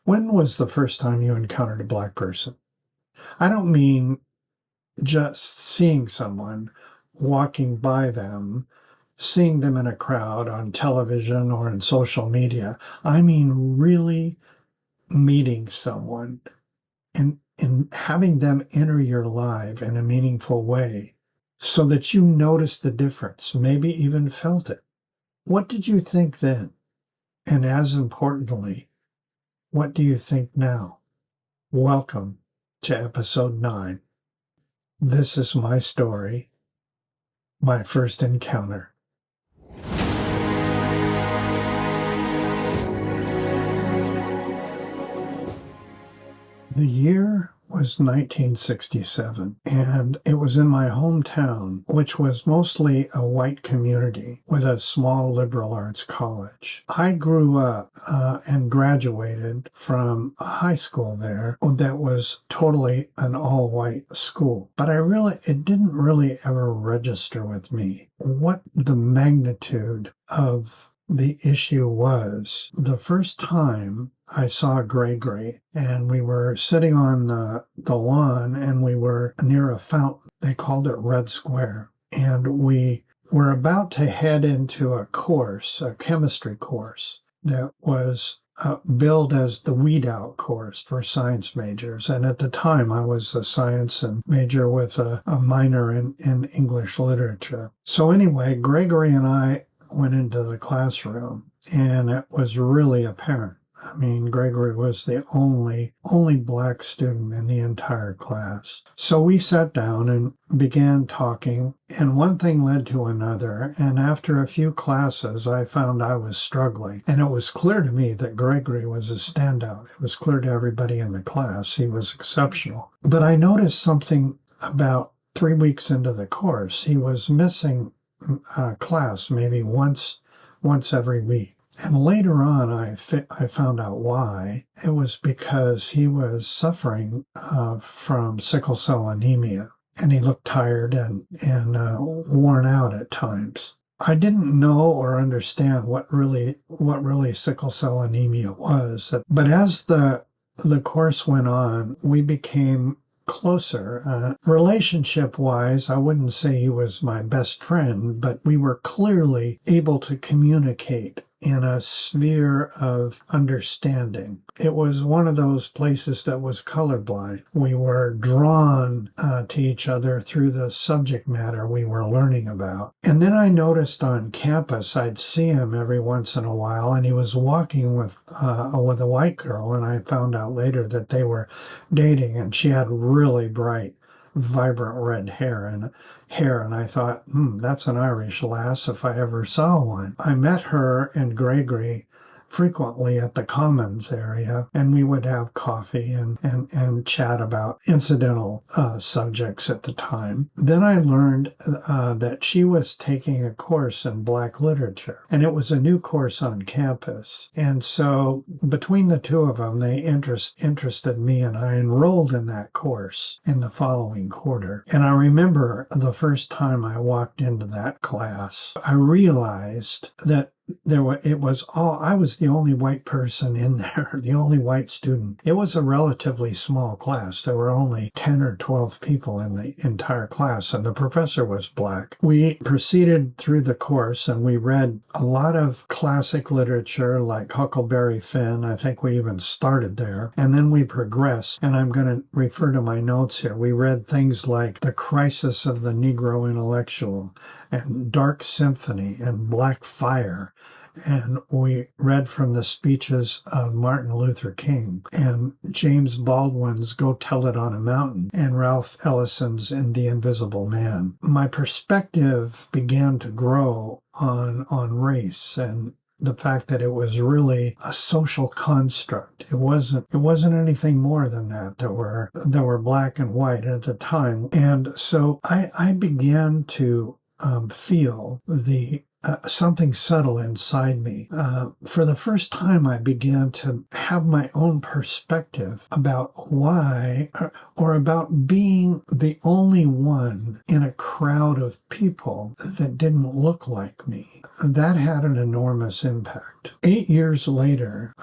When was the first time you encountered a Black person? I don't mean just seeing someone, walking by them, seeing them in a crowd on television or in social media. I mean really meeting someone and having them enter your life in a meaningful way so that you noticed the difference, maybe even felt it. What did you think then? And as importantly, what do you think now? Welcome to episode 9. This is my story, my first encounter. The year was 1967, and it was in my hometown, which was mostly a white community with a small liberal arts college. I grew up and graduated from a high school there that was totally an all-white school, but it didn't really ever register with me what the magnitude of the issue was. The first time I saw Gregory, and we were sitting on the lawn, and we were near a fountain. They called it Red Square. And we were about to head into a course, a chemistry course, that was billed as the weed out course for science majors. And at the time, I was a science major with a minor in English literature. So anyway, Gregory and I went into the classroom, and it was really apparent. I mean, Gregory was the only Black student in the entire class. So we sat down and began talking, and one thing led to another. And after a few classes, I found I was struggling. And it was clear to me that Gregory was a standout. It was clear to everybody in the class. He was exceptional. But I noticed something about 3 weeks into the course. He was missing class maybe once every week. And later on, I found out why. It was because he was suffering from sickle cell anemia, and he looked tired and worn out at times. I didn't know or understand what really sickle cell anemia was. But as the course went on, we became closer. Relationship-wise, I wouldn't say he was my best friend, but we were clearly able to communicate in a sphere of understanding. It was one of those places that was colorblind. We were drawn to each other through the subject matter we were learning about. And then I noticed on campus, I'd see him every once in a while, and he was walking with a white girl, and I found out later that they were dating, and she had really bright, vibrant red hair, and I thought, that's an Irish lass if I ever saw one. I met her and Gregory frequently at the Commons area, and we would have coffee and chat about incidental subjects at the time. Then I learned that she was taking a course in Black literature, and it was a new course on campus. And so between the two of them, they interested me, and I enrolled in that course in the following quarter. And I remember the first time I walked into that class, I realized that I was the only white person in there, the only white student. It was a relatively small class. There were only 10 or 12 people in the entire class, and the professor was Black. We proceeded through the course, and we read a lot of classic literature like Huckleberry Finn. I think we even started there. And then we progressed, and I'm going to refer to my notes here. We read things like The Crisis of the Negro Intellectual, and Dark Symphony, and Black Fire. And we read from the speeches of Martin Luther King, and James Baldwin's Go Tell It on a Mountain, and Ralph Ellison's In the Invisible Man. My perspective began to grow on race and the fact that it was really a social construct. It wasn't anything more than that. There were Black and white at the time. And so I began to feel the something settle inside me. For the first time, I began to have my own perspective about why, or about being the only one in a crowd of people that didn't look like me. That had an enormous impact. 8 years later,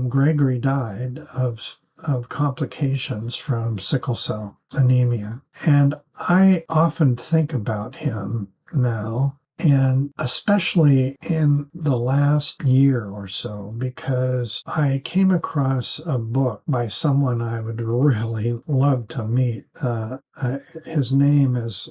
Gregory died of complications from sickle cell anemia. And I often think about him now, and especially in the last year or so, because I came across a book by someone I would really love to meet. His name is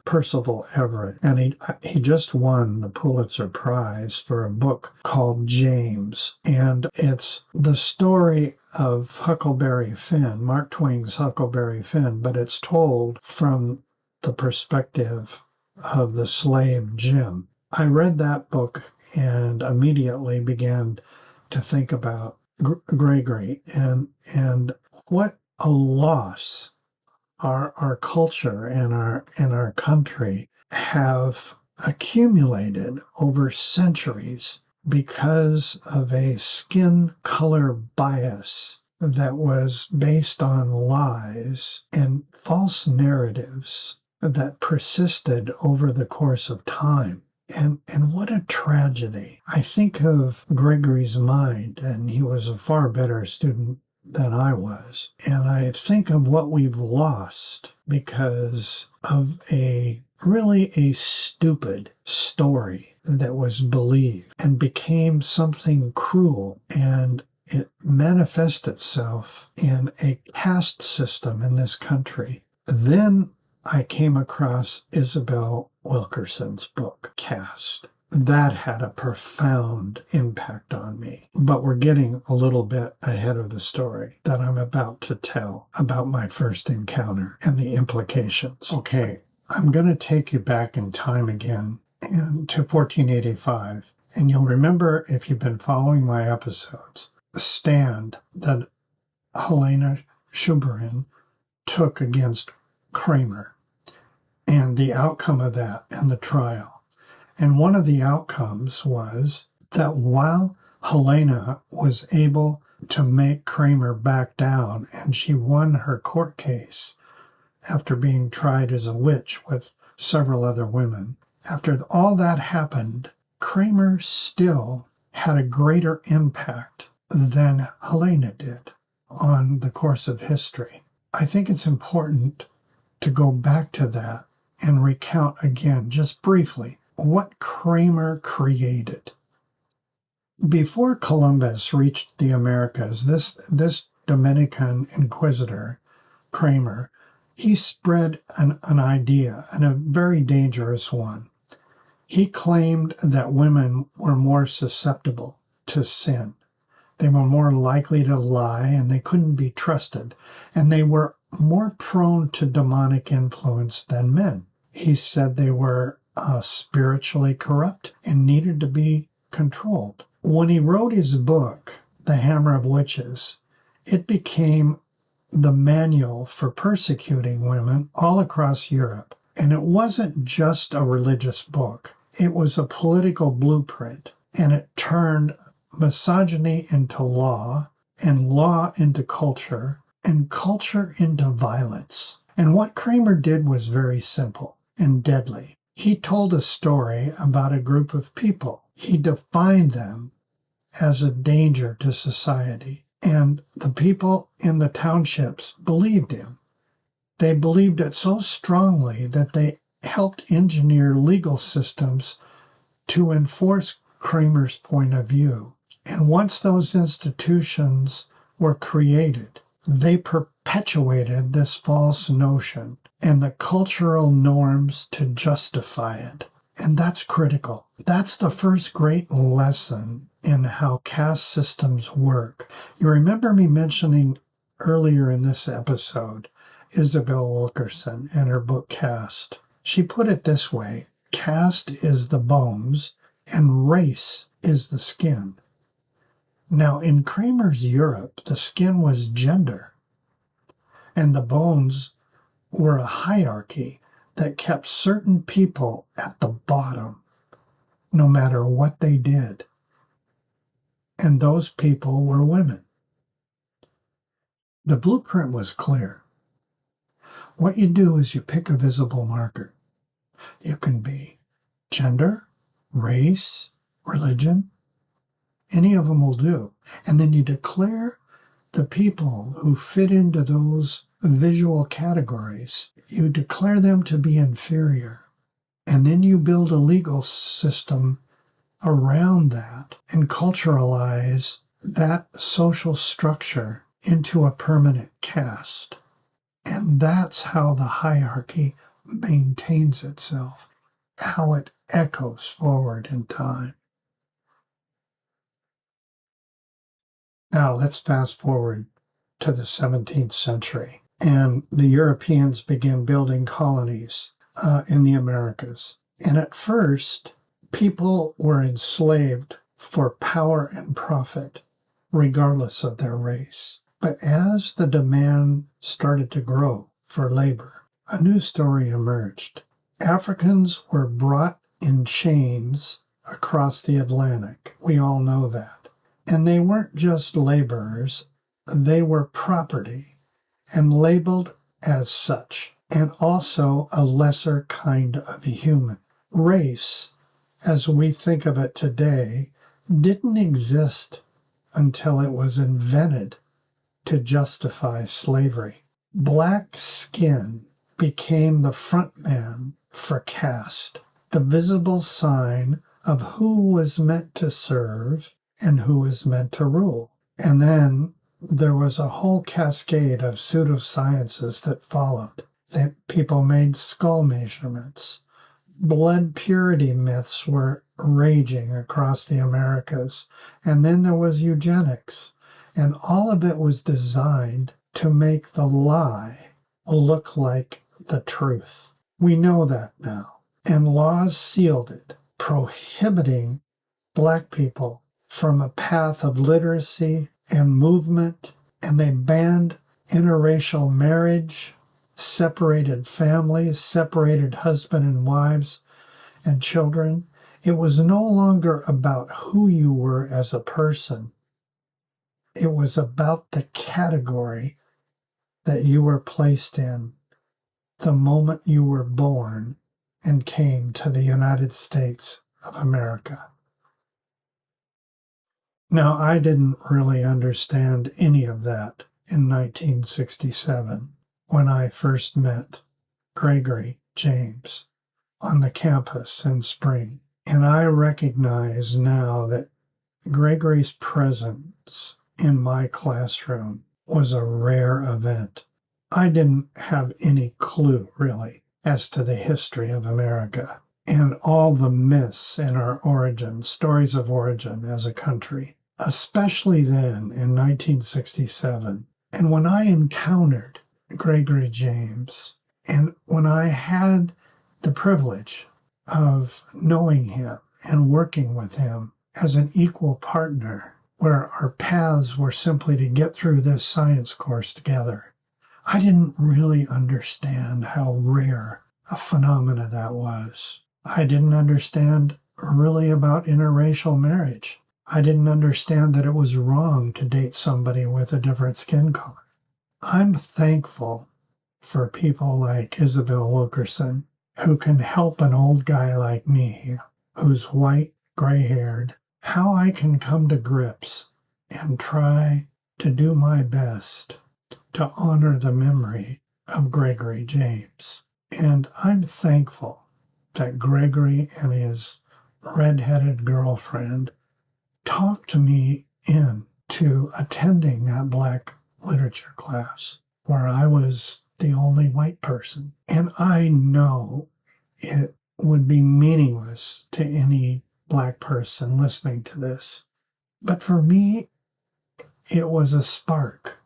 Percival Everett, and he just won the Pulitzer Prize for a book called James. And it's the story of Huckleberry Finn, Mark Twain's Huckleberry Finn, but it's told from the perspective of the slave Jim. I read that book and immediately began to think about Gregory and what a loss our culture and our country have accumulated over centuries because of a skin color bias that was based on lies and false narratives that persisted over the course of time. And what a tragedy. I think of Gregory's mind, and he was a far better student than I was. And I think of what we've lost because of a stupid story that was believed and became something cruel, and it manifests itself in a caste system in this country. Then I came across Isabel Wilkerson's book, Caste. That had a profound impact on me. But we're getting a little bit ahead of the story that I'm about to tell about my first encounter and the implications. Okay, I'm going to take you back in time again to 1485. And you'll remember, if you've been following my episodes, the stand that Helena Schuberin took against Kramer and the outcome of that and the trial. And one of the outcomes was that while Helena was able to make Kramer back down, and she won her court case after being tried as a witch with several other women, after all that happened, Kramer still had a greater impact than Helena did on the course of history. I think it's important to go back to that and recount again, just briefly, what Kramer created. Before Columbus reached the Americas, this Dominican inquisitor, Kramer, he spread an idea, and a very dangerous one. He claimed that women were more susceptible to sin. They were more likely to lie, and they couldn't be trusted, and they were more prone to demonic influence than men. He said they were spiritually corrupt and needed to be controlled. When he wrote his book, The Hammer of Witches, it became the manual for persecuting women all across Europe. And it wasn't just a religious book. It was a political blueprint, and it turned misogyny into law, and law into culture, and culture into violence. And what Kramer did was very simple and deadly. He told a story about a group of people. He defined them as a danger to society, and the people in the townships believed him. They believed it so strongly that they helped engineer legal systems to enforce Kramer's point of view. And once those institutions were created, they perpetuated this false notion and the cultural norms to justify it. And that's critical. That's the first great lesson in how caste systems work. You remember me mentioning earlier in this episode Isabel Wilkerson and her book Caste. She put it this way: caste is the bones and race is the skin. Now, in Kramer's Europe, the skin was gender, and the bones were a hierarchy that kept certain people at the bottom. no matter what they did. And those people were women. The blueprint was clear. What you do is you pick a visible marker. You can be gender, race, religion, any of them will do. And then you declare the people who fit into those visual categories, you declare them to be inferior. And then you build a legal system around that and culturalize that social structure into a permanent caste. And that's how the hierarchy maintains itself, how it echoes forward in time. Now let's fast forward to the 17th century, and the Europeans began building colonies in the Americas. And at first, people were enslaved for power and profit, regardless of their race. But as the demand started to grow for labor, a new story emerged. Africans were brought in chains across the Atlantic. We all know that. And they weren't just laborers, they were property and labeled as such, and also a lesser kind of human. Race, as we think of it today, didn't exist until it was invented to justify slavery. Black skin became the front man for caste, the visible sign of who was meant to serve and who was meant to rule. And then there was a whole cascade of pseudosciences that followed. That people made skull measurements. Blood purity myths were raging across the Americas. And then there was eugenics. And all of it was designed to make the lie look like the truth. We know that now. And laws sealed it, prohibiting Black people from a path of literacy and movement, and they banned interracial marriage, separated families, separated husband and wives and children. It was no longer about who you were as a person. It was about the category that you were placed in the moment you were born and came to the United States of America. Now, I didn't really understand any of that in 1967 when I first met Gregory James on the campus in spring. And I recognize now that Gregory's presence in my classroom was a rare event. I didn't have any clue, really, as to the history of America and all the myths in our origin, stories of origin as a country, especially then in 1967. And when I encountered Gregory James, and when I had the privilege of knowing him and working with him as an equal partner, where our paths were simply to get through this science course together, I didn't really understand how rare a phenomena that was. I didn't understand really about interracial marriage. I didn't understand that it was wrong to date somebody with a different skin color. I'm thankful for people like Isabel Wilkerson, who can help an old guy like me, who's white, gray-haired, how I can come to grips and try to do my best to honor the memory of Gregory James. And I'm thankful that Gregory and his red-headed girlfriend talked me into attending that Black literature class where I was the only white person. And I know it would be meaningless to any Black person listening to this. But for me, it was a spark.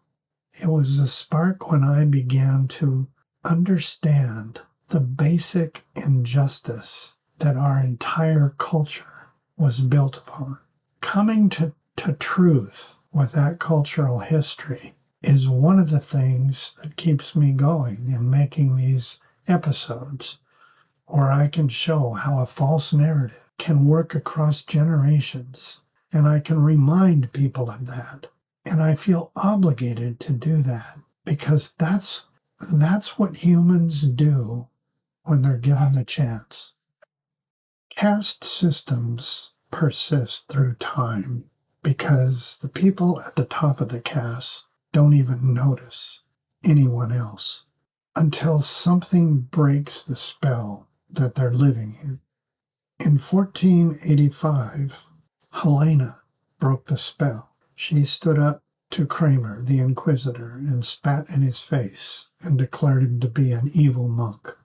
It was a spark when I began to understand the basic injustice that our entire culture was built upon. Coming to truth with that cultural history is one of the things that keeps me going in making these episodes where I can show how a false narrative can work across generations, and I can remind people of that. And I feel obligated to do that because that's what humans do when they're given the chance. Caste systems persist through time because the people at the top of the caste don't even notice anyone else until something breaks the spell that they're living in. In 1485, Helena broke the spell. She stood up to Kramer, the inquisitor, and spat in his face and declared him to be an evil monk.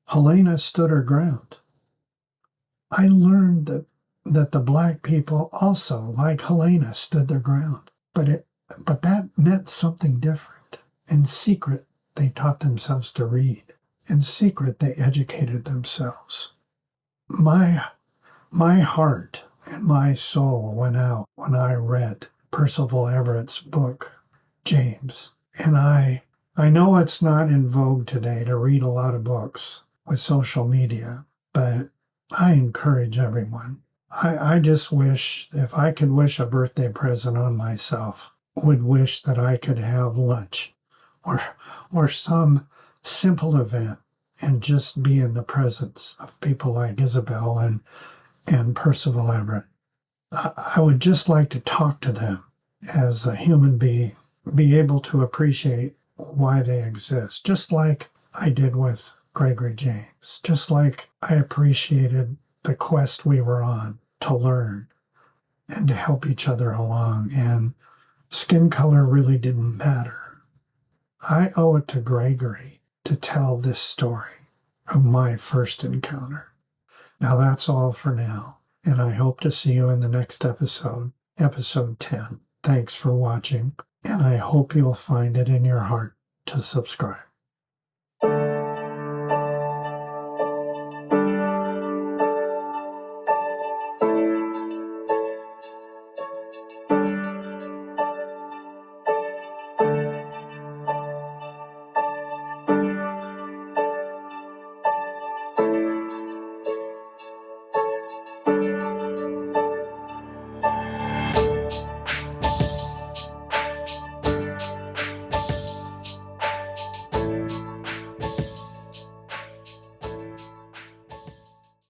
Helena stood her ground. I learned that the black people also, like Helena, stood their ground. But that meant something different. In secret, they taught themselves to read. In secret, they educated themselves. My heart and my soul went out when I read Percival Everett's book, James. And I know it's not in vogue today to read a lot of books with social media, but I encourage everyone. I just wish, if I could wish a birthday present on myself, would wish that I could have lunch or some simple event and just be in the presence of people like Isabel and Percival Everett. I would just like to talk to them as a human being, be able to appreciate why they exist, just like I did with Gregory James, just like I appreciated the quest we were on to learn and to help each other along, and skin color really didn't matter. I owe it to Gregory to tell this story of my first encounter. Now that's all for now, and I hope to see you in the next episode, episode 10. Thanks for watching, and I hope you'll find it in your heart to subscribe.